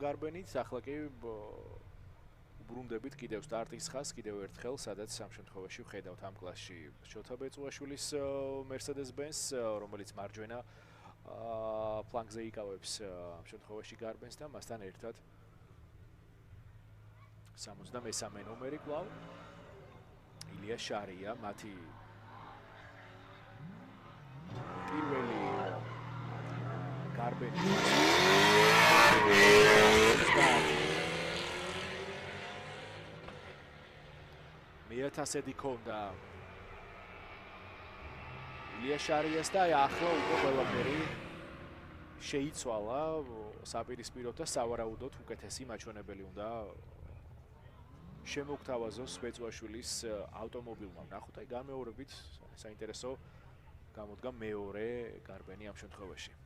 გარბენით, ახლა კი უბრუნდებით კიდევ სტარტის ხაზს, კიდევ ერთხელ, სადაც ამ შემთხვევაში ვხედავთ ამ კლასში შოთა ბეწუაშვილის Mercedes-Benz, რომელიც მარჯვენა ფლანგზე იკავებს ამ შემთხვევაში გარბენს და მასთან ერთად 63 ნომერი კვლავ ილია შარია, მათი პირველი გარბენი მე-1000-ი ქონდა ილია შარიას და ახლა უკვე ყველაფერი შეიცვალა საპირისპიროდ და სავარაუდოდ უკეთესი მაჩვენებელი უნდა შემოგთავაზოს ბეწუაშვილის ავტომობილმა. ნახოთ, აი გამეორებით საინტერესო გამოდგა მეორე გარბენი ამ შემთხვევაში.